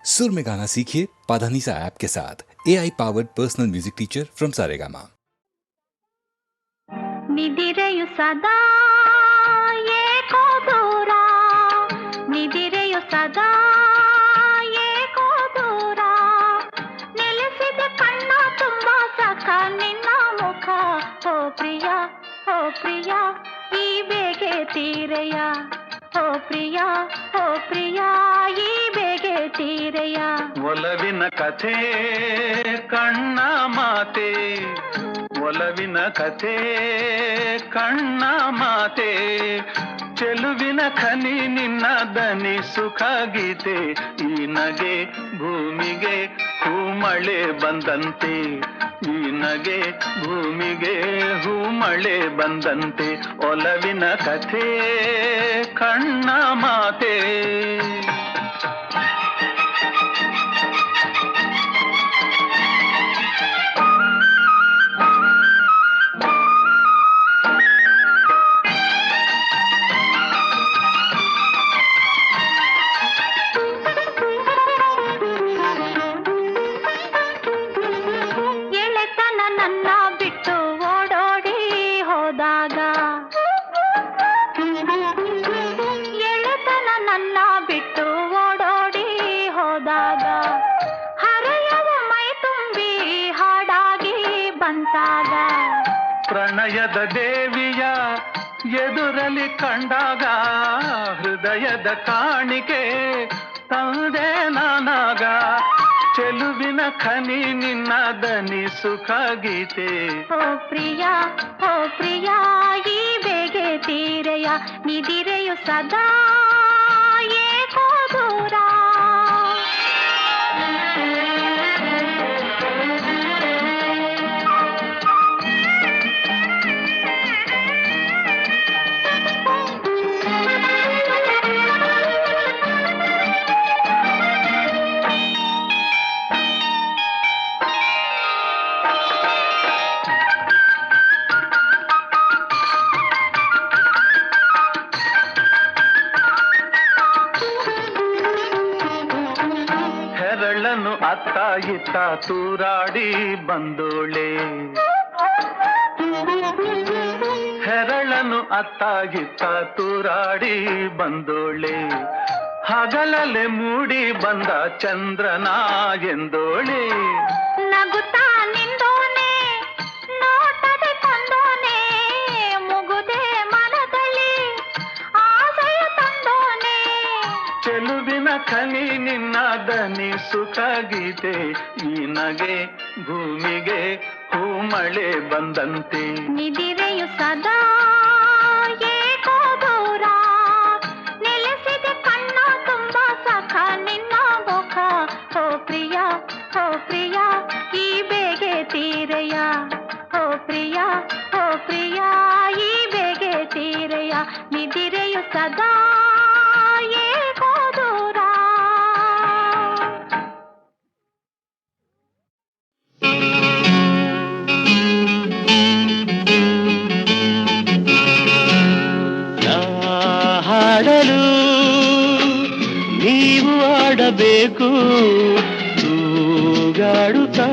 सुर में गाना सीखिए पाधानीसा ऐप के साथ। AI powered personal music teacher from Saregama. ನಿದಿರೆಯು ಸದಾ ಏಕೋ ದೂರ, ನಿದಿರೆಯು ಸದಾ ಏಕೋ ದೂರ, ನೆಲೆಸಿದ ಕಣ್ಣ ತುಂಬ ಸಖ ನಿನ್ನ ಮುಖ. ಓ ಪ್ರಿಯ ಓ ಪ್ರಿಯ ಈ ಬೇಗೆ ತೀರೆಯ, ಓ ಪ್ರಿಯ ಓ ಪ್ರಿಯ ಈ ಬೇಗೆ ತೀರೆಯ. ಒಲವಿನ ಕಥೆ ಕಣ್ಣ ಮಾತೆ, ಒಲವಿನ ಕಥೆ ಕಣ್ಣ ಮಾತೆ, ಚೆಲುವಿನ ಖನಿ ನಿನ್ನ ದನಿ ಸುಖ ಗೀತೆ. ಈ ನಗೆ ಭೂಮಿಗೆ ಹೂಮಳೆ ಬಂದಂತೆ, ಈ ನಗೆ ಭೂಮಿಗೆ ಹೂಮಳೆ ಬಂದಂತೆ. ಒಲವಿನ ಕಥೆ ಕಣ್ಣ ಮಾತೆ. ಪ್ರಣಯದ ದೇವಿಯ ಎದುರಲಿ ಕಂಡಾಗ ಹೃದಯದ ಕಾಣಿಕೆ ತಂದೆ ನಾನಾಗ. ಚೆಲುವಿನ ಖನಿ ನಿನ್ನ ದನಿ ಸುಖ ಗೀತೆ. ಓ ಪ್ರಿಯ ಓ ಪ್ರಿಯ ಈ ಬೇಗೆ ತೀರೆಯ, ನಿದಿರೆಯು ಸದಾ ಏಕೋ ದೂರ. ಅತ್ತ ಇತ್ತ ತೂರಾಡಿ ಬಂದೋಳೆ, ಹೆರಳನು ಅತ್ತ ಇತ್ತ ತೂರಾಡಿ ಬಂದೋಳೆ. ಹಗಲಲೆ ಮೂಡಿ ಬಂದ ಚಂದ್ರನ ಎಂದೋಳೆ. ನಗುತ್ತಾ ನಿಂದೋನೆ ನೋಟದೆ ತಂದೋನೆ, ಮುಗುದೆ ಮನದಲ್ಲಿ ಆಸೆಯ ತಂದೋನೆ. ಚೆಲುವಿನ ಖನಿ ನಿನ್ನ ದನಿ ಸುಖ ಗೀತೆ. ಈ ನಗೆ ಭೂಮಿಗೆ ಹೂಮಳೆ ಬಂದಂತೆ. ನಿದಿರೆಯು ಸದಾ ಏಕೋ ದೂರ, ನೆಲೆಸಿದ ಕಣ್ಣ ತುಂಬ ಸಖ ನಿನ್ನ ಮುಖ. ಓ ಪ್ರಿಯ ಓ ಪ್ರಿಯ ಈ ಬೇಗೆ ತೀರೆಯ, ಓ ಪ್ರಿಯ ಓ ಪ್ರಿಯ ಈ ಬೇಗೆ ತೀರೆಯ. ನಿದಿರೆಯು ಸದಾ ಏಕೋ ದೂರ. ಹಾಡಲು ನೀವು ಆಡಬೇಕು, ತೂಗಾಡುತ್ತಾ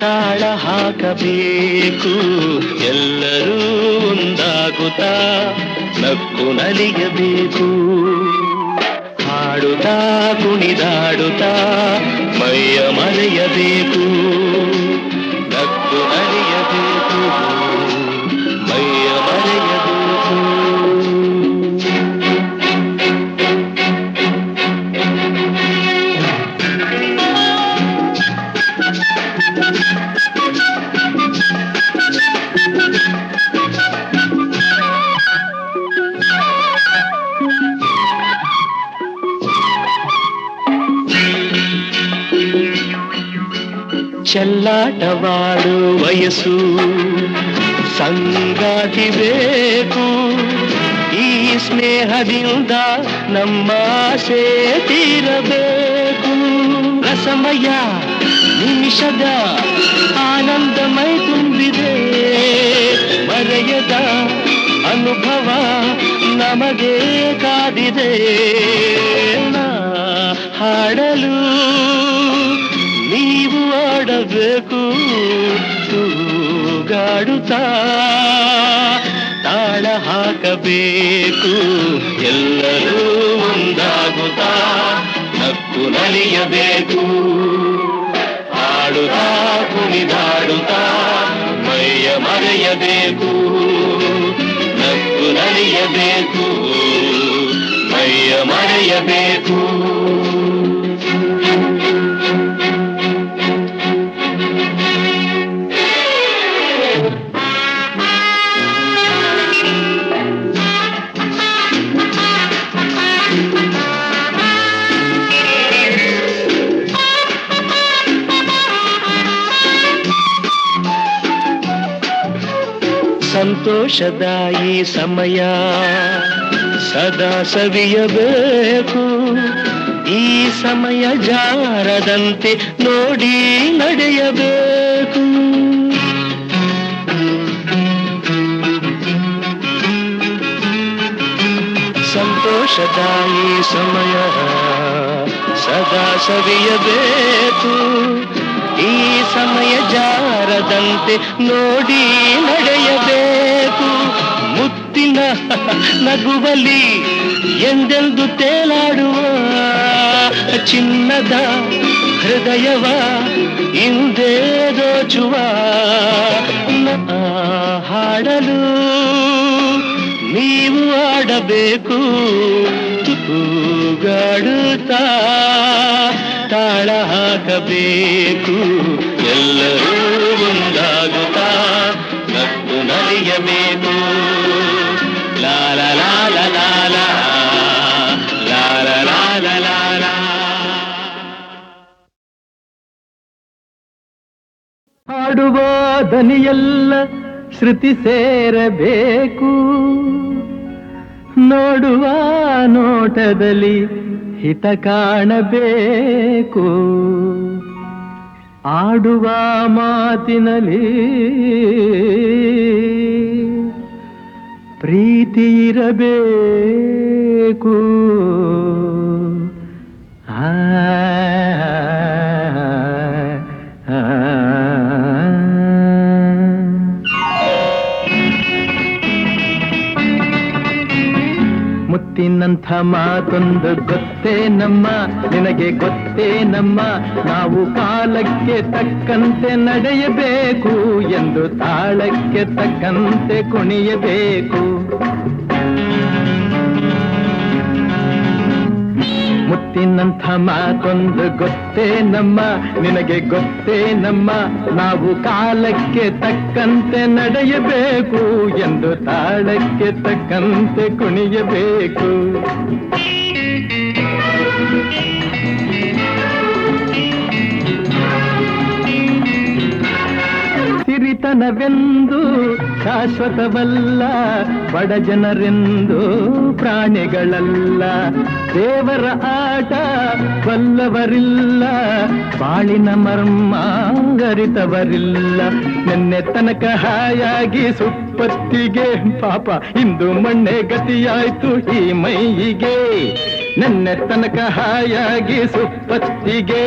ತಾಳ ಹಾಕಬೇಕು. ಎಲ್ಲರೂ ಒಂದಾಗುತ್ತಾ ನಕ್ಕು ನಲಿಯಬೇಕು. ಹಾಡುತ್ತಾ ಕುಣಿದಾಡುತ್ತಾ ಮೈಯ ಮರೆಯಬೇಕು. ನಕ್ಕು ನಲಿಯಬೇಕು, ಮೈಯ ಮರೆಯಬೇಕು. ಚೆಲ್ಲಾಟವಾಡು ವಯಸ್ಸು ಸಂಗಾತಿ ಬೇಕು. ಈ ಸ್ನೇಹದಿಂದ ನಮ್ಮ ಆಸೆ ತೀರಬೇಕು. ರಸಮಯ ನಿಮಿಷದ ಆನಂದಮೈ ತುಂಬಿದೆ, ಮರೆಯದ ಅನುಭವ ನಮಗೆ ಕಾದಿದೆ. ಹಾಡಲು ನೀವು ಆಡಬೇಕು ತೂಗಾಡುತ್ತಾ ತಾಳ ಹಾಕಬೇಕು ಎಲ್ಲರೂ ಒಂದಾಗುತ್ತಾ ನಕ್ಕು ನಲಿಯಬೇಕು ಹಾಡುತ್ತಾ ಕುಣಿದಾಡುತ್ತಾ ಮೈಯ ಮರೆಯಬೇಕು ನಕ್ಕು ನಲಿಯಬೇಕು ಮೈಯ ಮರೆಯಬೇಕು ಸಂತೋಷದ ಈ ಸಮಯ ಸದಾ ಸವಿಯಬೇಕು ಈ ಸಮಯ ಜಾರದಂತೆ ನೋಡಿ ನಡೆಯಬೇಕು ಸಂತೋಷದ ಈ ಸಮಯ ಸದಾ ಸವಿಯಬೇಕು ಈ ಸಮಯ ಜಾರದಂತೆ ನೋಡಿ ನಡೆಯಬೇಕು ಮುತ್ತಿನ ನಗುವಲಿ ಎಂದೆಂದು ತೇಲಾಡುವ ಚಿನ್ನದ ಹೃದಯವ ಇಂದೇ ದೋಚುವ ಹಾಡಲು ನೀವು ಆಡಬೇಕು ತೂಗಾಡುತ್ತಾ ತಾಳ ಹಾಕಬೇಕು ಎಲ್ಲರೂ ಒಂದಾಗುತ್ತಾ ನಕ್ಕು ನಲಿಯಬೇಕು ಲಾಲ ಲಾಲ ಲಾಲ ಲಾಲ ಲಾಲ ಲಾಲ. ಹಾಡುವ ದನಿಯೆಲ್ಲ ಶ್ರುತಿ ಸೇರಬೇಕು ನೋಡುವ ನೋಟದಲ್ಲಿ ಹಿತ ಕಾಣಬೇಕು ಆಡುವ ಮಾತಿನಲ್ಲಿ ಪ್ರೀತಿ ಇರಬೇಕು ಮುತ್ತಿನಂಥ ಮಾತೊಂದು ಗೊತ್ತೇ ನಮ್ಮ ನಿನಗೆ ಗೊತ್ತೇ ನಮ್ಮ ನಾವು ಕಾಲಕ್ಕೆ ತಕ್ಕಂತೆ ನಡೆಯಬೇಕು ಎಂದು ತಾಳಕ್ಕೆ ತಕ್ಕಂತೆ ಕುಣಿಯಬೇಕು ಮುತ್ತಿನಂಥ ಮಾತೊಂದು ಗೊತ್ತೇ ನಮ್ಮ ನಿನಗೆ ಗೊತ್ತೇ ನಮ್ಮ ನಾವು ಕಾಲಕ್ಕೆ ತಕ್ಕಂತೆ ನಡೆಯಬೇಕು ಎಂದು ತಾಳಕ್ಕೆ ತಕ್ಕಂತೆ ಕುಣಿಯಬೇಕು ಸಿರಿತನವೆಂದು ಶಾಶ್ವತವಲ್ಲ ಬಡ ಜನರೆಂದು ಪ್ರಾಣಿಗಳಲ್ಲ ದೇವರ ಆಟ ಬಲ್ಲವರಿಲ್ಲ ಬಾಳಿನ ಮರ್ಮ ಅರಿತವರಿಲ್ಲ ನಿನ್ನೆ ತನಕ ಹಾಯಾಗಿ ಸುಪ್ಪತ್ತಿಗೆ ಪಾಪ ಇಂದು ಮಣ್ಣೆ ಗತಿಯಾಯ್ತು ಈ ಮೈಯಿಗೆ ನಿನ್ನೆ ತನಕ ಹಾಯಾಗಿ ಸುಪ್ಪತ್ತಿಗೆ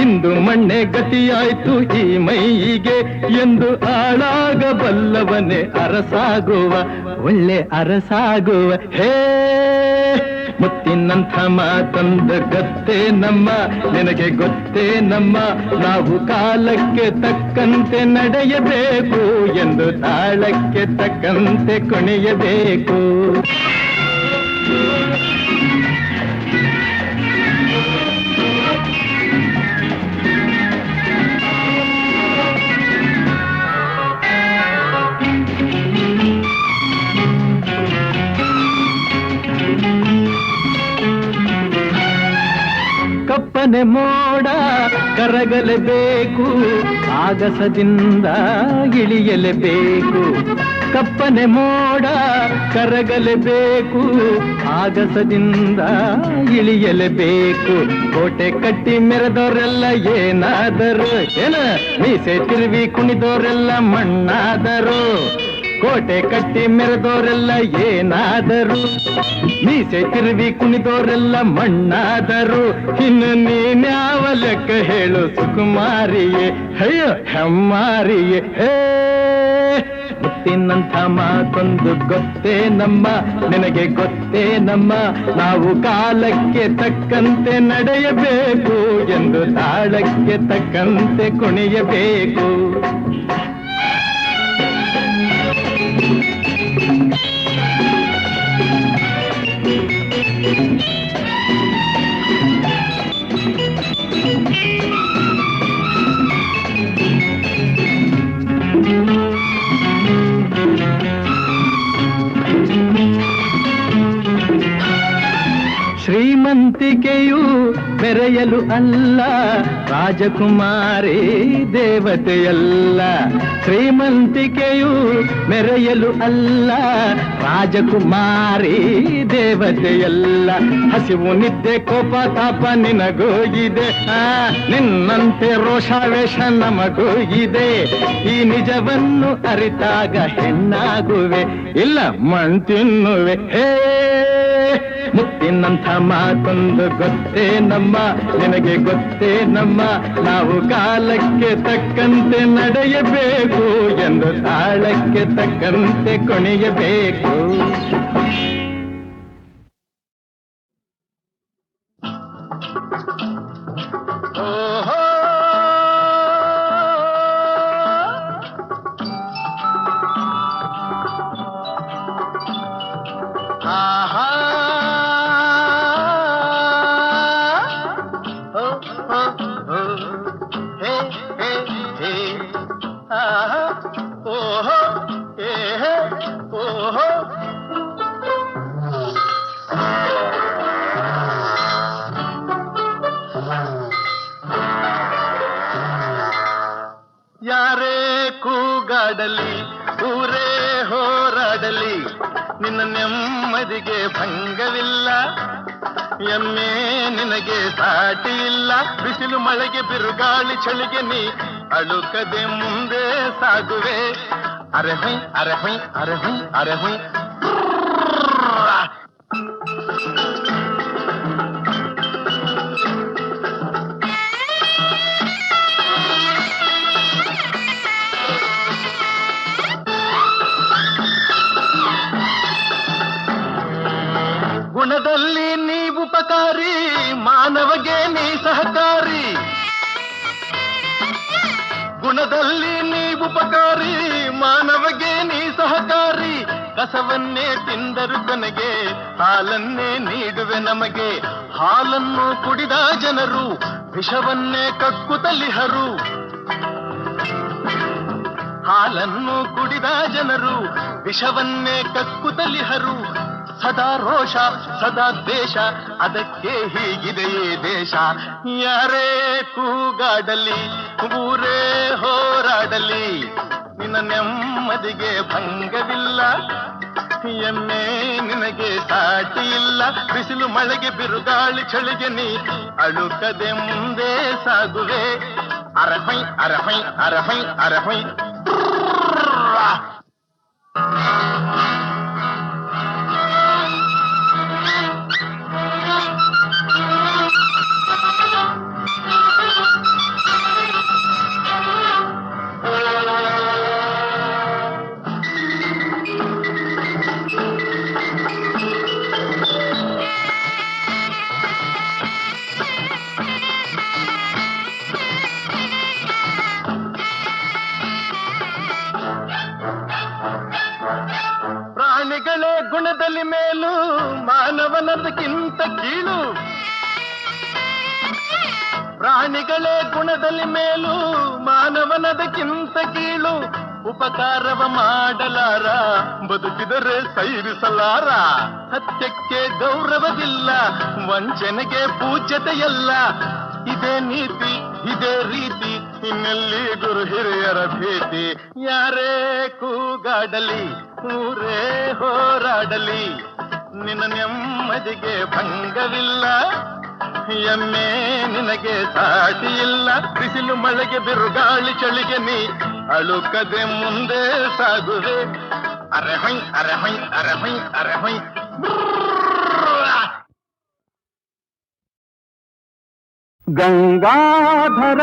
ಇಂದು ಮಣ್ಣೆ ಗತಿಯಾಯ್ತು ಈ ಮೈಯಿಗೆ ಎಂದು ಆಳಾಗಬಲ್ಲವನೇ ಅರಸಾಗುವ ಒಳ್ಳೆ ಅರಸಾಗುವ ಹೇ ಮುತ್ತಿನಂಥ ಮಾತೊಂದು ಗೊತ್ತೇ ನಮ್ಮ ನಿನಗೆ ಗೊತ್ತೇ ನಮ್ಮ ನಾವು ಕಾಲಕ್ಕೆ ತಕ್ಕಂತೆ ನಡೆಯಬೇಕು ಎಂದು ತಾಳಕ್ಕೆ ತಕ್ಕಂತೆ ಕುಣಿಯಬೇಕು ಕಪ್ಪನೆ ಮೋಡ ಕರಗಲೇಬೇಕು ಆಗಸದಿಂದ ಇಳಿಯಲೇಬೇಕು ಕಪ್ಪನೆ ಮೋಡ ಕರಗಲೇಬೇಕು ಆಗಸದಿಂದ ಇಳಿಯಲೇಬೇಕು ಕೋಟೆ ಕಟ್ಟಿ ಮೆರೆದವರೆಲ್ಲ ಏನಾದರು ಏನ ಮೀಸೆ ತಿರುವಿ ಕುಣಿದವರೆಲ್ಲ ಮಣ್ಣಾದರು ಕೋಟೆ ಕಟ್ಟಿ ಮೆರೆದೋರೆಲ್ಲ ಏನಾದರು, ಮೀಸೆ ತಿರುವಿ ಕುಣಿದೋರೆಲ್ಲ ಮಣ್ಣಾದರು. ಇನ್ನು ನೀನ್ಯಾವ ಲೆಕ್ಕ ಹೇಳು ಸುಕುಮಾರಿಯೇ, ಅಯ್ಯೋ ಹೆಮ್ಮಾರಿಯೇ. ಹೇ ಮುತ್ತಿನಂಥ ಮಾತೊಂದು ಗೊತ್ತೇ ನಮ್ಮ, ನಿನಗೆ ಗೊತ್ತೇ ನಮ್ಮ, ನಾವು ಕಾಲಕ್ಕೆ ತಕ್ಕಂತೆ ನಡೆಯಬೇಕು ಎಂದು ತಾಳಕ್ಕೆ ತಕ್ಕಂತೆ ಕುಣಿಯಬೇಕು. ಶ್ರೀಮಂತಿಕೆಯು ಮೆರೆಯಲು ಅಲ್ಲ, ರಾಜಕುಮಾರಿ ದೇವತೆಯಲ್ಲ. ಶ್ರೀಮಂತಿಕೆಯು ಮೆರೆಯಲು ಅಲ್ಲ, ರಾಜಕುಮಾರಿ ದೇವತೆಯಲ್ಲ. ಹಸಿವು ನಿದ್ದೆ ಕೋಪ ತಾಪ ನಿನಗೂ ಇದೆ, ನಿನ್ನಂತೆ ರೋಷಾವೇಶ ನಮಗೂ ಇದೆ. ಈ ನಿಜವನ್ನು ಅರಿತಾಗ ಹೆಣ್ಣಾಗುವೆ, ಇಲ್ಲ ಮಣ್ ತಿನ್ನುವೆ. ಹೇ ಮುತ್ತಿನಂಥ ಮಾತೊಂದು ಗೊತ್ತೇ ನಮ್ಮ, ನಿನಗೆ ಗೊತ್ತೇ ನಮ್ಮ, ನಾವು ಕಾಲಕ್ಕೆ ತಕ್ಕಂತೆ ನಡೆಯಬೇಕು ಎಂದು ತಾಳಕ್ಕೆ ತಕ್ಕಂತೆ ಕುಣಿಯಬೇಕು. ಯಾರೇ ಕೂಗಾಡಲಿ ಊರೇ ಹೋರಾಡಲಿ ನಿನ್ನ ನೆಮ್ಮದಿಗೆ ಭಂಗವಿಲ್ಲ. ಎಮ್ಮೆ ನಿನಗೆ ಸಾಟಿ ಇಲ್ಲ, ಬಿಸಿಲು ಮಳೆಗೆ ಬಿರುಗಾಳಿ ಚಳಿಗೆ ನೀ ಅಳುಕದೆ ಮುಂದೆ ಸಾಗುವೆ. ಅರೆ ಹೊಯ್ ಅರೆ ಹೊಯ್ ಅರೆ ಹೊಯ್ ಅರೆ ಹೊಯ್. ಗುಣದಲ್ಲಿ ನೀ ಉಪಕಾರಿ, ಮಾನವಗೆ ನೀ ಸಹಕಾರಿ. ಗುಣದಲ್ಲಿ ನೀ ಉಪಕಾರಿ, ಮಾನವಗೆ ನೀ ಸಹಕಾರಿ. ಕಸವನ್ನೇ ತಿಂದರು ಕೊನೆಗೆ ಹಾಲನ್ನೇ ನೀಡುವೆ ನಮಗೆ. ಹಾಲನ್ನು ಕುಡಿದ ಜನರು ವಿಷವನ್ನೇ ಕಕ್ಕುತ್ತಲಿಹರು. ಹಾಲನ್ನು ಕುಡಿದ ಜನರು ವಿಷವನ್ನೇ ಕಕ್ಕುತ್ತಲಿಹರು. ಸದಾ ರೋಷ ಸದಾ ದ್ವೇಷ, ಅದಕ್ಕೆ ಹೀಗಿದೆಯೇ ದೇಶ. ಯಾರೇ ಕೂಗಾಡಲಿ ಊರೇ ಹೋರಾಡಲಿ ನಿನ್ನ ನೆಮ್ಮದಿಗೆ ಭಂಗವಿಲ್ಲ. ಎಮ್ಮೆ ನಿನಗೆ ಸಾಟಿ ಇಲ್ಲ, ಬಿಸಿಲು ಮಳೆಗೆ ಬಿರುಗಾಳಿ ಚಳಿಗೆ ನೀ ಅಳುಕದೆ ಮುಂದೆ ಸಾಗುವೆ. ಅರಹೈ ಅರಹೈ ಅರಹೈ ಅರಹೈ. ಪ್ರಾಣಿಗಳೇ ಗುಣದಲ್ಲಿ ಮೇಲು, ಮಾನವನದಕ್ಕಿಂತ ಕೀಳು. ಪ್ರಾಣಿಗಳೇ ಗುಣದಲ್ಲಿ ಮೇಲು, ಮಾನವನದಕ್ಕಿಂತ ಕೀಳು. ಉಪಕಾರವ ಮಾಡಲಾರ, ಬದುಕಿದರೆ ಸೈರಿಸಲಾರ. ಸತ್ಯಕ್ಕೆ ಗೌರವವಿಲ್ಲ, ವಂಚನೆಗೆ ಪೂಜ್ಯತೆಯಲ್ಲ. ಇದೇ ನೀತಿ ಇದೇ ರೀತಿ, ಇನ್ನೆಲ್ಲಿ ಗುರು ಹಿರಿಯರ ಭೇಟಿ. ಯಾರೇ ಕೂಗಾಡಲಿ ಊರೇ ಹೋರಾಡಲಿ ನಿನ್ನ ನೆಮ್ಮದಿಗೆ ಭಂಗವಿಲ್ಲ. ಎಮ್ಮೆ ನಿನಗೆ ಸಾಟಿ ಇಲ್ಲ, ಬಿಸಿಲು ಮಳೆಗೆ ಬಿರುಗಾಳಿ ಚಳಿಗೆ ನೀ ಅಳುಕದೆ ಮುಂದೆ ಸಾಗುವೆ. ಅರೆ ಹೊಯ್ ಅರೆ ಹೊಯ್ ಅರೆ ಹೊಯ್ ಅರೆ ಹೊಯ್. ಗಂಗಾಧರ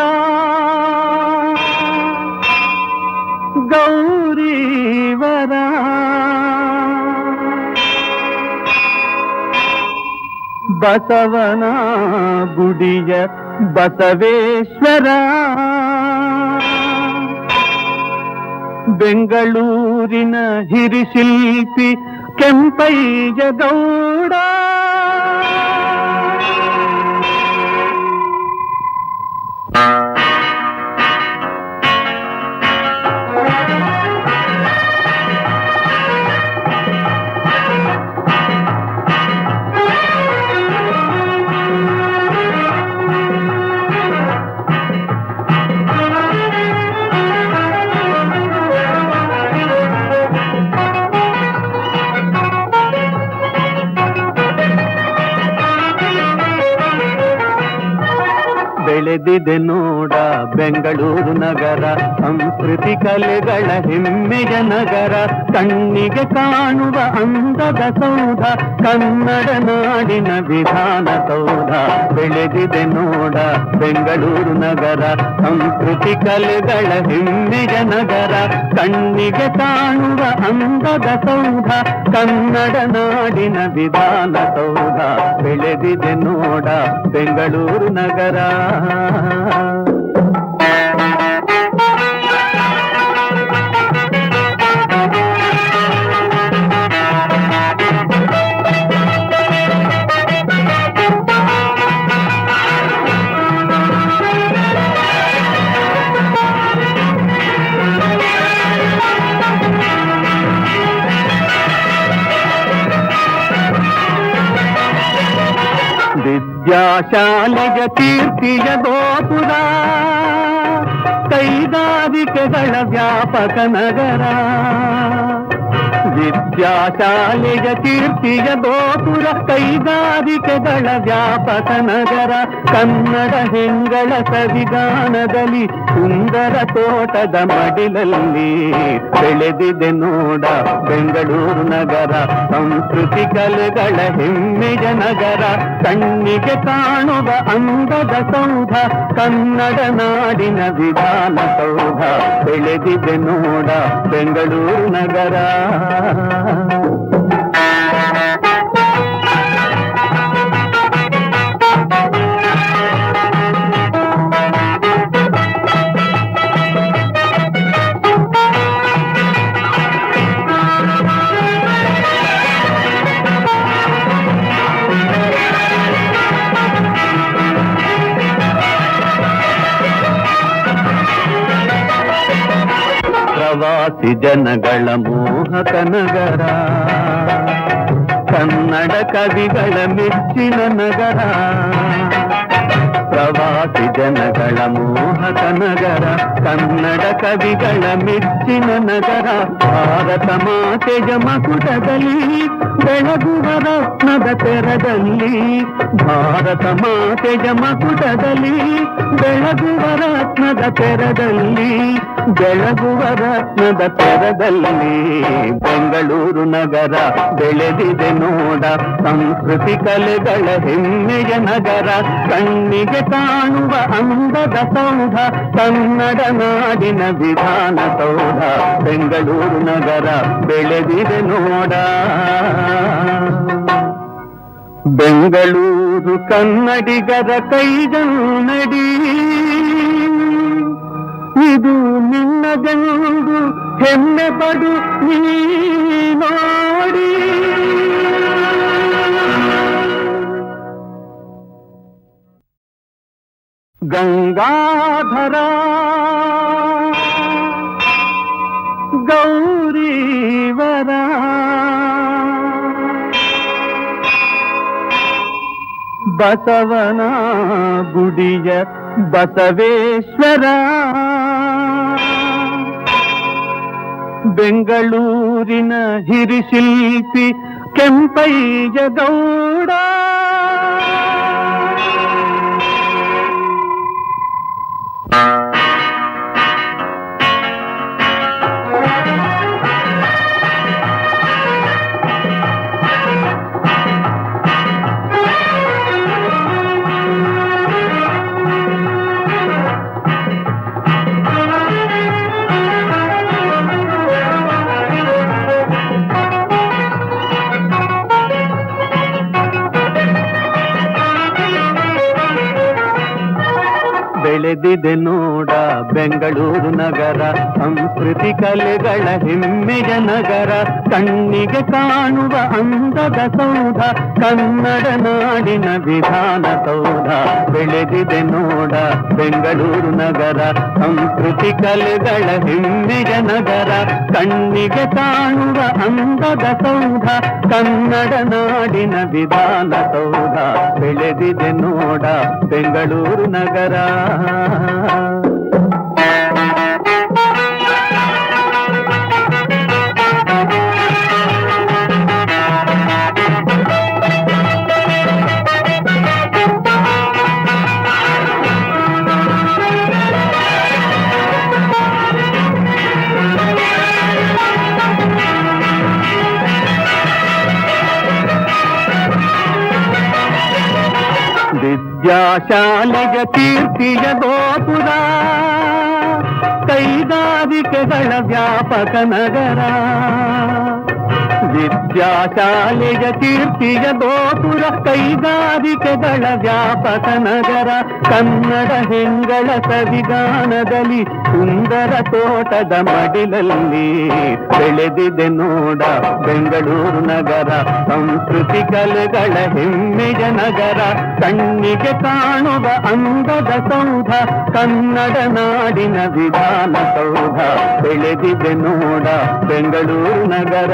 ಗೌರೀವರ ಬಸವನ ಗುಡಿಯ ಬಸವೇಶ್ವರ ಬೆಂಗಳೂರಿನ ಹಿರಿಶಿಲ್ಪಿ ಕೆಂಪಯ್ಯ ಗೌಡ ಬೆಳೆದಿದೆ ನೋಡ ಬೆಂಗಳೂರು ನಗರ, ಸಂಸ್ಕೃತಿ ಕಲೆಗಳ ಹೆಮ್ಮೆಯ ನಗರ, ಕಣ್ಣಿಗೆ ಕಾಣುವ ಅಂದದ ಸೌಧ, ಕನ್ನಡ ನಾಡಿನ ವಿಧಾನಸೌಧ. ಬೆಳೆದಿದೆ ನೋಡ ಬೆಂಗಳೂರು ನಗರ, ಸಂಸ್ಕೃತಿ ಕಲೆಗಳ ಹೆಮ್ಮೆಯ ನಗರ, ಕಣ್ಣಿಗೆ ಕಾಣುವ ಅಂದದ ಸೌಧ, ಕನ್ನಡ ನಾಡಿನ ವಿಧಾನಸೌಧ. ಬೆಳೆದಿದೆ ನೋಡ ಬೆಂಗಳೂರು ನಗರ. ವಿದ್ಯಾಶಾಲೆಯ ಕೀರ್ತಿಯ ಗೋಪುರ, ಕೈಗಾರಿಕೆಗಳ ವ್ಯಾಪಕ ನಗರ. ವಿದ್ಯಾಶಾಲೆಯ ಕೀರ್ತಿಯ ಗೋಪುರ, ಕೈಗಾರಿಕೆಗಳ ವ್ಯಾಪಕ ನಗರ, ಕನ್ನಡ ಹೆಂಗಳ ಸವಿಗಾನದಲ್ಲಿ, ಸುಂದರ ತೋಟದ ಮಡಿಲಲ್ಲಿ. ಬೆಳೆದಿದೆ ನೋಡ ಬೆಂಗಳೂರು ನಗರ, ಸಂಸ್ಕೃತಿ ಕಲೆಗಳ ಹೆಮ್ಮೆಯ ನಗರ, ಕಣ್ಣಿಗೆ ಕಾಣುವ ಅಂದದ ಸೌಧ, ಕನ್ನಡ ನಾಡಿನ ವಿಧಾನಸೌಧ. ಬೆಳೆದಿದೆ ನೋಡ ಬೆಂಗಳೂರು ನಗರ. ಪ್ರವಾಸಿ ಜನಗಳ ಮೋಹಕ ನಗರ, ಕನ್ನಡ ಕವಿಗಳ ಮೆಚ್ಚಿನ ನಗರ. ಪ್ರವಾಸಿ ಜನಗಳ ಮೋಹಕ ನಗರ, ಕನ್ನಡ ಕವಿಗಳ ಮೆಚ್ಚಿನ ನಗರ. ಭಾರತ ಮಾತೆಯ ಮಕುಟದಲ್ಲಿ, ಬೆಳಗುವ ರತ್ನದ ತೆರದಲ್ಲಿ. ಭಾರತ ಮಾತೆಯ ಮಕುಟದಲ್ಲಿ, ಬೆಳಗುವ ರತ್ನದ ತೆರದಲ್ಲಿ. ಬೆಳಗುವ ರತ್ನದ ತೆರದಲ್ಲಿ ಬೆಂಗಳೂರು ನಗರ. ಬೆಳೆದಿದೆ ನೋಡ ಸಂಸ್ಕೃತಿ ಕಲೆಗಳ ಹೆಮ್ಮೆಯ ನಗರ, ಕಣ್ಣಿಗೆ ಕಾಣುವ ಅಂದದ ಸೌಧ, ಕನ್ನಡ ನಾಡಿನ ವಿಧಾನಸೌಧ. ಬೆಂಗಳೂರು ನಗರ ಬೆಳೆದಿದೆ ನೋಡ. ಬೆಂಗಳೂರು ಕನ್ನಡಿಗರ ಕೈಗನ್ನಡಿ, ಇದು ನಿನ್ನದೆಂದು ಹೆಮ್ಮೆ ಪಡು ನೀ ನೋಡಿ. ಗಂಗಾಧರ ಗೌರೀವರ ಬಸವನ ಗುಡಿಯ ಬಸವೇಶ್ವರ, ಬೆಂಗಳೂರಿನ ಹಿರಿಶಿಲ್ಪಿ ಕೆಂಪಯ್ಯ ಗೌಡ. ಬೆಳೆದಿದೆ ನೋಡ ಬೆಂಗಳೂರು ನಗರ, ಸಂಸ್ಕೃತಿ ಕಲೆಗಳ ಹೆಮ್ಮೆಯ ನಗರ, ಕಣ್ಣಿಗೆ ಕಾಣುವ ಅಂದದ ಸೌಧ, ಕನ್ನಡ ನಾಡಿನ ವಿಧಾನಸೌಧ. ಬೆಳೆದಿದೆ ನೋಡ ಬೆಂಗಳೂರು ನಗರ, ಸಂಸ್ಕೃತಿ ಕಲೆಗಳ ಹೆಮ್ಮೆಯ ನಗರ, ಕಣ್ಣಿಗೆ ಕಾಣುವ ಅಂದದ ಸೌಧ, ಕನ್ನಡ ನಾಡಿನ ವಿಧಾನಸೌಧ. ಬೆಳೆದಿದೆ ನೋಡ ಬೆಂಗಳೂರು ನಗರ. ವಿದ್ಯಾಶಾಲೆಯ ಕೀರ್ತಿಯ ಗೋಪುರ, ಕೈಗಾರಿಕೆಗಳ ವ್ಯಾಪಕ ನಗರ. ವಿದ್ಯಾಶಾಲೆಯ ಕೀರ್ತಿಯ ಗೋಪುರ, ಕೈಗಾರಿಕೆಗಳ ವ್ಯಾಪಕ ನಗರ, ಕನ್ನಡ ಹೆಂಗಳ ಸವಿಗಾನದಲ್ಲಿ, ಸುಂದರ ತೋಟದ ಮಡಿಲಲ್ಲಿ. ಬೆಳೆದಿದೆ ನೋಡ ಬೆಂಗಳೂರು ನಗರ, ಸಂಸ್ಕೃತಿ ಕಲೆಗಳ ಹೆಮ್ಮೆಯ ನಗರ, ಕಣ್ಣಿಗೆ ಕಾಣುವ ಅಂದದ ಸೌಧ, ಕನ್ನಡ ನಾಡಿನ ವಿಧಾನಸೌಧ. ಬೆಳೆದಿದೆ ನೋಡ ಬೆಂಗಳೂರು ನಗರ.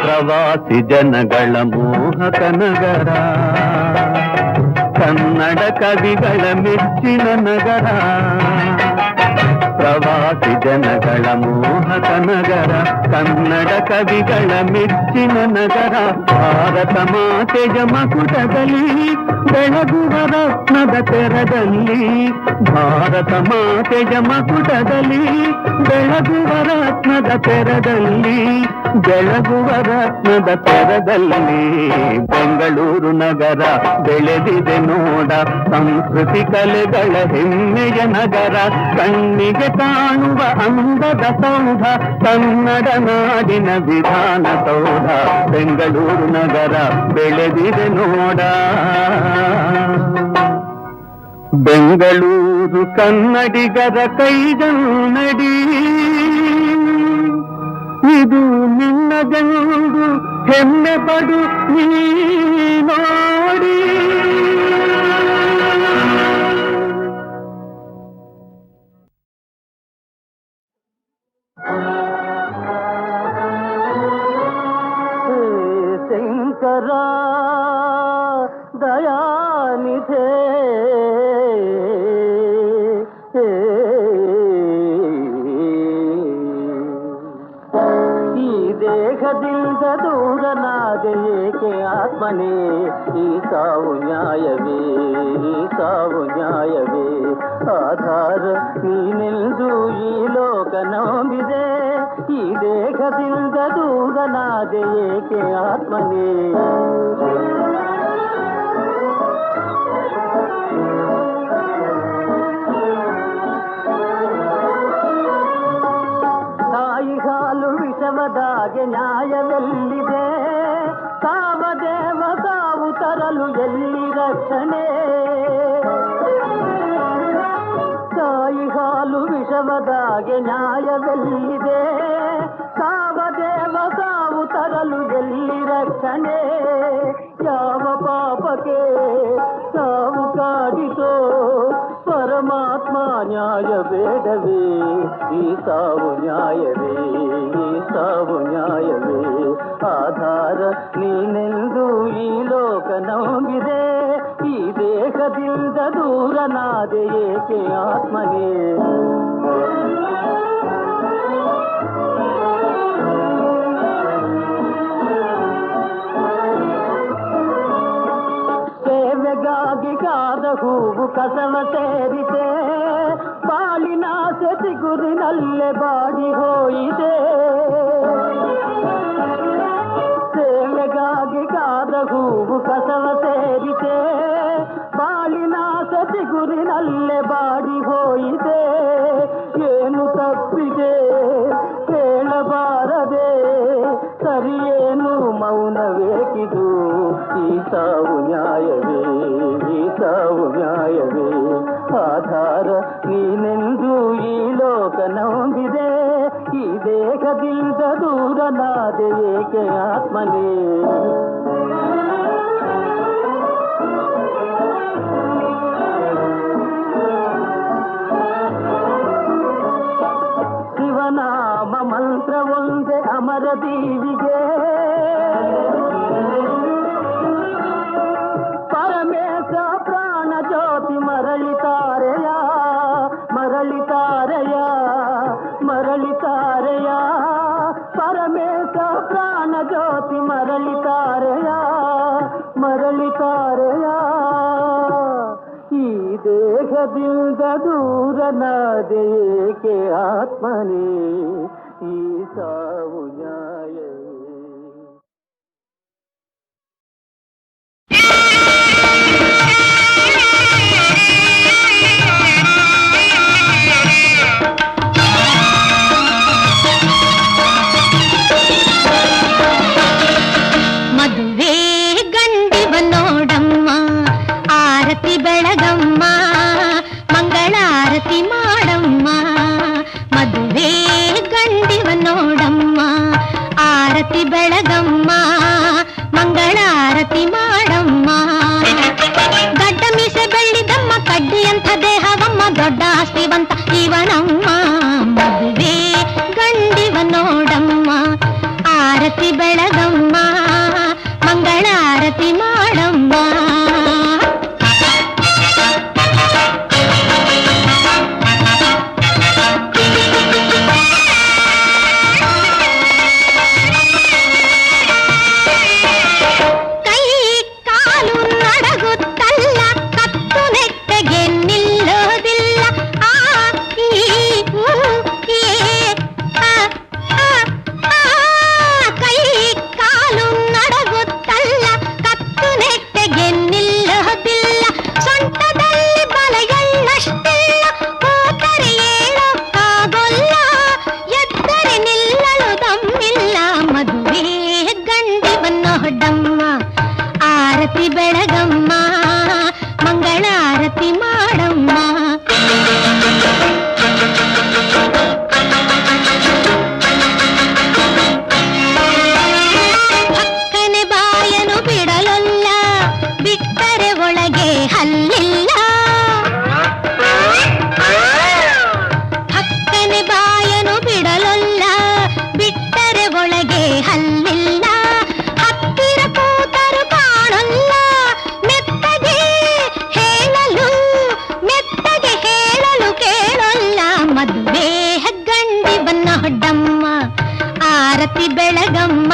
ಪ್ರವಾಸಿ ಜನಗಳ ಮೋಹಕ ನಗರ, ಕನ್ನಡ ಕವಿಗಳ ಮೆಚ್ಚಿನ ನಗರ. ಪ್ರವಾಸಿ ಜನಗಳ ಮೋಹಕ ನಗರ, ಕನ್ನಡ ಕವಿಗಳ ಮೆಚ್ಚಿನ ನಗರ, ಭಾರತ ಮಾತೆಯ ಮಕುಟದಲ್ಲಿ ಬೆಳಗುವ ರತ್ನದ ತೆರದಲ್ಲಿ. ಭಾರತ ಮಾತೆಯ ಮಕುಟದಲ್ಲಿ ಬೆಳಗುವ ರತ್ನದ ತೆರದಲ್ಲಿ, ಬೆಳಗುವ ರತ್ನದ ತೆರದಲ್ಲಿ. ಬೆಂಗಳೂರು ನಗರ ಬೆಳೆದಿದೆ ನೋಡ ಸಂಸ್ಕೃತಿ ಕಲೆಗಳ ಹೆಮ್ಮೆಯ ನಗರ, ಕಣ್ಣಿಗೆ ಕಾಣುವ ಅಂದದ ಸೌಧ, ಕನ್ನಡ ನಾಡಿನ ವಿಧಾನಸೌಧ. ಬೆಂಗಳೂರು ನಗರ ಬೆಳೆದಿದೆ ನೋಡ. ಬೆಂಗಳೂರು ಕನ್ನಡಿಗರ ಕೈಗನ್ನಡಿ, ಇದು ನಿನ್ನದೆಂದು ಹೆಮ್ಮೆ ಪಡು ನೀ ನೋಡಿ. ಶಂಕರ ದಯಾನಿಧೇ, ದೇಹದಿಂದ ದೂರನಾದೆ ಏಕೆ ಆತ್ಮನೇ, ಈ ಸಾವು ನ್ಯಾಯವೇ, ಈ ಸಾವು ನ್ಯಾಯವೇ. ಆಧಾರ ನೀನೆಂದು ಈ ಲೋಕ ನಂಬಿದೆ, ಈ ದೇಹದಿಂದ ದೂರನಾದೆ ಏಕೆ ಆತ್ಮನೇ. ತಾಯಿ ಹಾಲು ವಿಷವದಾಗೆ ನ್ಯಾಯವೆಲ್ಲಿದೆ, ಕಾಮದೇವ ಸಾವು ತರಲು ಎಲ್ಲಿ ರಕ್ಷಣೆ. ತಾಯಿ ಹಾಲು ವಿಷವದಾಗೆ ನ್ಯಾಯವೆಲ್ಲಿದೆ, ಕಾಮದೇವ ಸಾವು ತರಲು ಎಲ್ಲಿ ರಕ್ಷಣೆ. ಯಾವ ಪಾಪಕ್ಕೆ ಸಾವು ಕಾಡಿತೋ ಪರಮಾತ್ಮ, ನ್ಯಾಯ ಬೇಡವೇ, ಈ ಸಾವು ನ್ಯಾಯವೇ, ಈ ಸಾವು ನ್ಯಾಯವೇ. ಆಧಾರ ನೀನೆಂದು ಈ ಲೋಕ ನಂಬಿದೆ, ಈ ದೇಹದಿಂದ ದೂರನಾದೆ ಏಕೆ ಆತ್ಮನೇ. ಸೇವೆಗಾಗಿ ಕಾದ ಹೂವು ಕಸವ ಸೇರಿತೆ, ಬಾಳಿನಾಸೆ ಚಿಗುರಿನಲ್ಲೇ ಬಾಡಿ ಹೋಯಿದೆ. ಸೇವೆಗಾಗಿ ಕಾದ ಹೂವು ಕಸವ ಸೇರಿದೆ. ಬಾಳಿನಾಸ ಚಿಗುರಿನಲ್ಲೇ ಬಾಡಿ ಹೋಯಿದೆ. ಏನು ತಪ್ಪಿದೆ ಹೇಳಬಾರದೆ, ಸರಿಯೇನು ಮೌನವೇಕಿದು? ಈ ಸಾವು ನ್ಯಾಯವೇ, ಈ ಸಾವು ನ್ಯಾಯವೇ? ಆಧಾರ ನೀನೆಂದು ಈ ಲೋಕ ನಂಬಿದೆ. ಈ ದೇಹದಿಂದ ದೂರನಾದೆ ಏಕೆ ಆತ್ಮನೇ? ಶಿವನಾಮ ಮಂತ್ರ ಒಂದೇ ಅಮರ ದೀವಿಗೆ. ಪರಮೇಶ ಪ್ರಾಣ ಜ್ಯೋತಿ ಮರಳಿತಾರೆಯ, ಮರಳಿತಾರೆಯ, ಮರಳಿತಾರೆಯ. ಪರಮೇಶ ಪ್ರಾಣ ಜ್ಯೋತಿ ಮರಳಿತಾರೆಯ, ಮರಳಿತಾರೆಯ. ಈ ದೇಹದಿಂದ ದೂರನಾದೆ ಏಕೆ ಆತ್ಮನೇ? ಈ ಸಾವು ನ್ಯಾಯವೇ? ಮದುವೆ ಗಂಡಿವ ನೋಡಮ್ಮ, ಆರತಿ ಬೆಳಗಮ್ಮ, ಮಂಗಳಾರತಿ ಮಾಡಮ್ಮ. ಮದುವೆ ಗಂಡಿವ ನೋಡಮ್ಮ, ಆರತಿ ಬೆಳಗಮ್ಮ, ಮಂಗಳಾರತಿ ಮಾಡಮ್ಮ. ಗಡ್ಡ ಮೀಸೆ ಬೆಳ್ಳಿದಮ್ಮ, ಕಡ್ಡಿಯಂಥ ದೇಹವಮ್ಮ, ದೊಡ್ಡ ಆಸ್ತಿವಂತ ಇವನಮ್ಮ. ಮದುವೆ ಗಂಡಿವ ನೋಡಮ್ಮ, ಆರತಿ ಬೆಳಗಮ್ಮ, ಮಂಗಳಾರತಿ ಮಾಡಮ್ಮ. ಕೈ ಕಾಲು ನಡಗುತ್ತಲ್ಲ, ಕತ್ತು ನೆಟ್ಟಗೆ ನಿಲ್ಲೋದಿಲ್ಲ. ಆ ಈ ಊ ಏ ಆ ಆ ಆ. ಕೈ ಕಾಲು ನಡಗುತ್ತಲ್ಲ, ಕತ್ತು ನೆಟ್ಟಗೆ ನಿಲ್ಲೋದಿಲ್ಲ. ಸೊಂಟದಲ್ಲಿ ಬಲ ಎಳ್ಳಷ್ಟಿಲ್ಲ, ಕೂತರೆ ಏಳಕ್ಕಾಗೋಲ್ಲ, ಎದ್ದರೆ ನಿಲ್ಲಲು ದಮ್ಮಿಲ್ಲ. ಮದುವೆ ಗಂಡಿವನ್ನ ಹೊಡ್ಡಮ್ಮ, ಆರತಿ ಬೆಳಗಮ್ಮ, ಮಂಗಳಾರತಿ ಮಾಡಮ್ಮ. ಪಕ್ಕನೆ ಬಾಯನು ಬಿಡಲೊಲ್ಲ, ಬಿಟ್ಟರೆ ಒಳಗೆ ಹಲ್ಲಿಲ್ಲ. ಪಕ್ಕನೆ ಬಾಯನು ಬಿಡಲೊಲ್ಲ, ಬಿಟ್ಟರೆ ಒಳಗೆ ಹಲ್ಲಿಲ್ಲ. ಹತ್ತಿರ ಕೂತರು ಕಾಣಲ್ಲ, ಮೆತ್ತಗೆ ಹೇಳಲು, ಮೆತ್ತಗೆ ಹೇಳಲು ಕೇಳಲ್ಲ. ಮದುವೆ ಗಂಡಿವನ್ನ ಹೊಡ್ಡಮ್ಮ, ಆರತಿ ಬೆಳಗಮ್ಮ,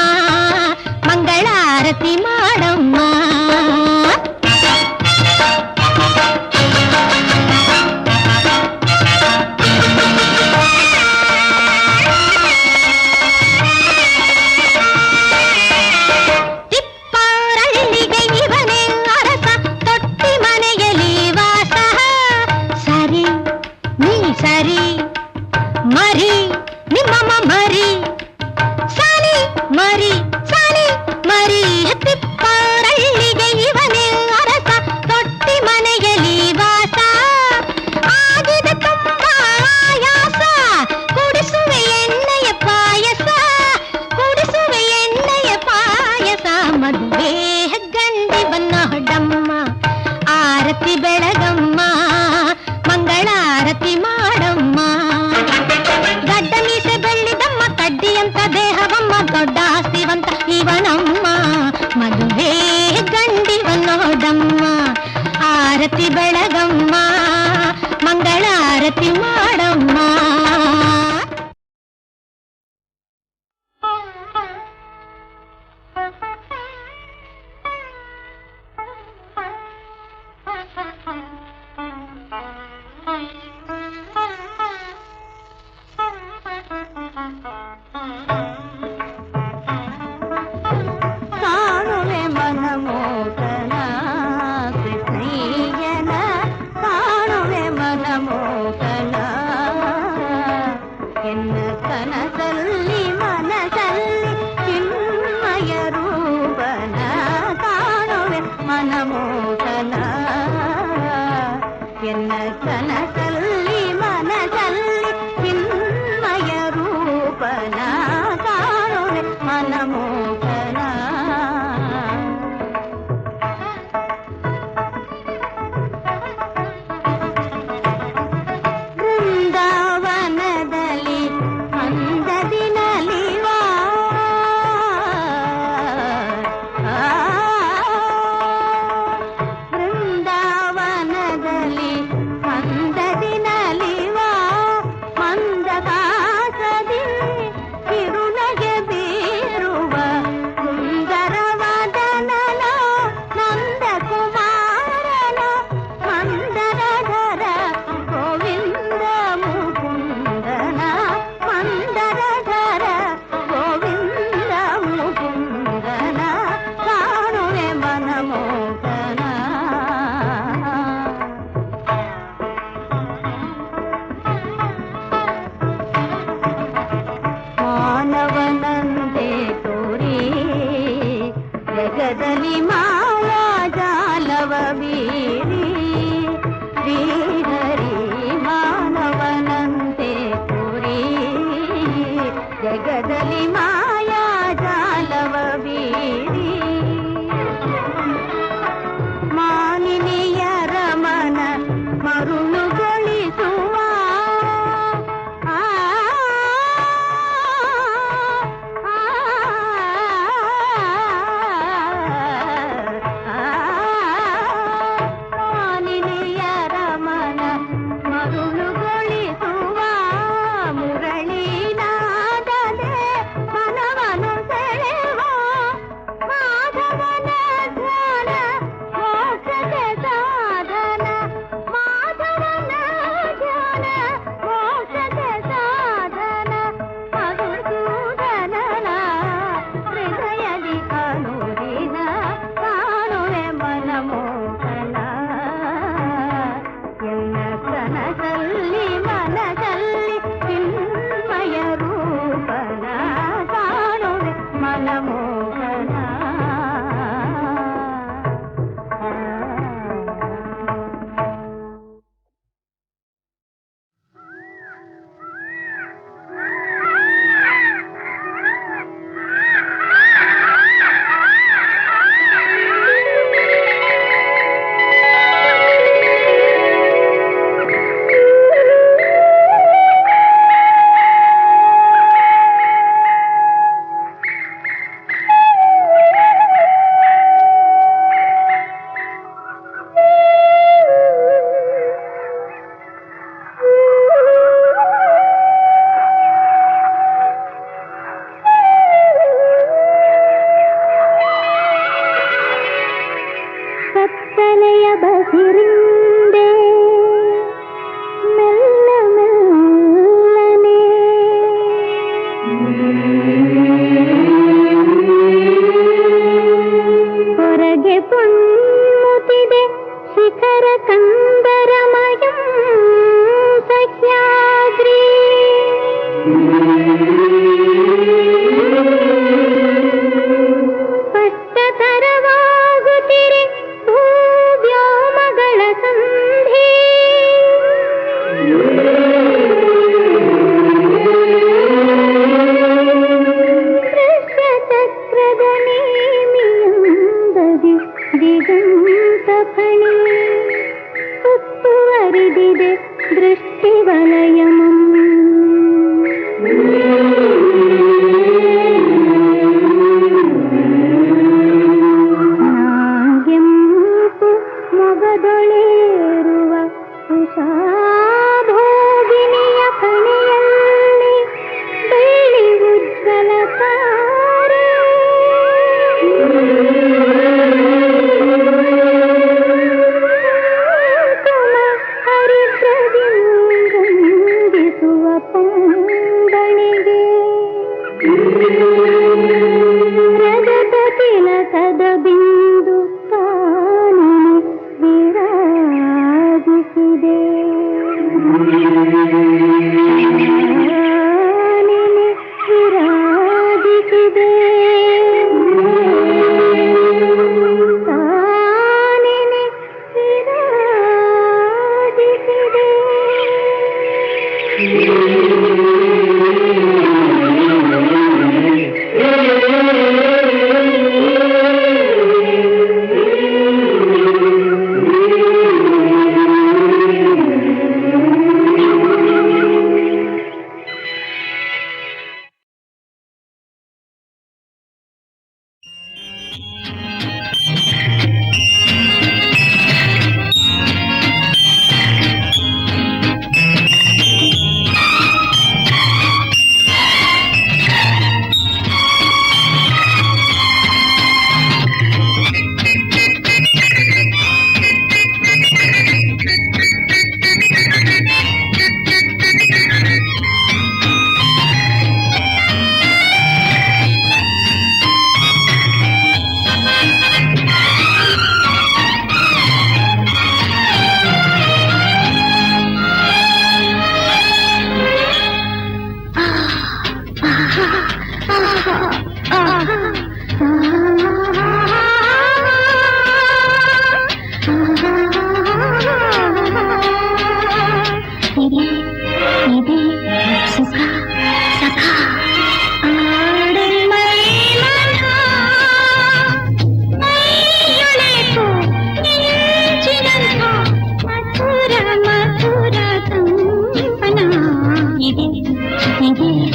ಮಂಗಳಾರತಿ ಮಾಡಮ್ಮ. ತಿಪ್ಪಾರಳ್ಳಿಗೆ ಇವನೇ ಅರಸ, ತೊಟ್ಟಿ ಮನೆಯಲ್ಲಿ ವಾಸ. ಸರಿ ನೀ ಸರಿ, ಮರಿ ನಿಮ್ಮಮ್ಮ ಮರಿ, ಸಾಲಿ ಮರಿ, ಸಾಲಿ ಮರಿ. ತಿಪ್ಪಾರಳ್ಳಿಗೆ ಇವನೇ ಅರಸ, ತೊಟ್ಟಿ ಮನೆಯಲ್ಲಿ ವಾಸ. ಆಗಿದೆ ತುಂಬಾ ಆಯಾಸ, ಕುಡಿಸುವೆ ಎಣ್ಣೆಯ ಪಾಯಸ, ಕುಡಿಸುವೆ ಎಣ್ಣೆಯ ಪಾಯಸ. ಮದುವೆ ಗಂಡಿವನ್ನ ಹೊಡ್ಡಮ್ಮ, ಆರತಿ ಬೆಳಗಮ್ಮ, ಮಂಗಳಾರತಿ ಮಾಡಮ್ಮ. ಗಡ್ಡ ಮೀಸೆ ಜಗದಲ್ಲಿ ಮಾಯಾ ಜಾಲವ ಬೀರಿ ಶ್ರೀಹರಿ ಮಾನವನಂತೆ ಕೂರಿ ಜಗದಲ್ಲಿ ಮಾಯಾ ಜಾಲವ ಬೀರಿ ಮಾಲಿನಿಯರ ಮನ ಮರುಳುಗೊಳಿಸುವ ಮಾಲಿನಿಯರ ಮನ ಮರುಳುಗೊಳಿಸುವ ಮುರಳೀನಾದದೆ ಮನವನ್ನು ಸೆಳೆವ ಮಾಧವನ ಧ್ಯಾನ ಮೋಕ್ಷಕ್ಕೆ ಸಾಧನ ಮಾಧವನ ಧ್ಯಾನ ಮೋಕ್ಷಕ್ಕೆ ಸಾಧನ ಮಧುಸೂದನನ ಹೃದಯದಿ ಅನುದಿನ ಕಾಣುವೆ ಮನಮೋಹನ ಎಲ್ಲ ಕನಸಲ್ಲಿ ಮನದಲ್ಲಿ ಚಿನ್ಮಯ ರೂಪನ ಕಾಣುವೆ ಮನಮೋಹನ ಕತ್ತಲೆಯ ಬಸಿರಿಂದೆ ಮೆಲ್ಲ ಮೆಲ್ಲನೆ ಹೊರಗೆ ಪುಣ್ಮುತಿದೆ ಶಿಖರ ಕಂದರಮಯ ಸಹ್ಯಾದ್ರಿ ಸ್ಪಷ್ಟತರವಾಗುತ್ತಿರೆ ಭೂವ್ಯೋಮಗಳ ಸಂಧಿ ಕೃಷ್ಣಚಕ್ರದ ನೇಮಿಯಂದದಿ ದಿಗಂತ ಫಣಿ ಸುತ್ತುವರಿದಿದೆ ದೃಷ್ಟಿವಲಯಮಂ ನಾಗೆಂಪು ಮೊಗದೊಳೇರುವ ಉಷಾಭೋಗಿನಿಯ ಕಣೆಯಲ್ಲಿ ಬೆಳ್ಳಿ ಉಜ್ವಲ ತಾರೆ ಕುಮ ಹರಿದ್ರದಿಂಗಂದಿಸುವ ಪಂಗಣಿಗೆ ರಜತ ತಿಲಕದ ಬಿಂದು ತಾನೇ ವಿರಾಜಿಸಿದೆ ವಿರಾಜಿಸಿದೆ ತಾನೇ ವಿರಾಜಿಸಿದೆ ಸಿಕ್ಕಿದೆ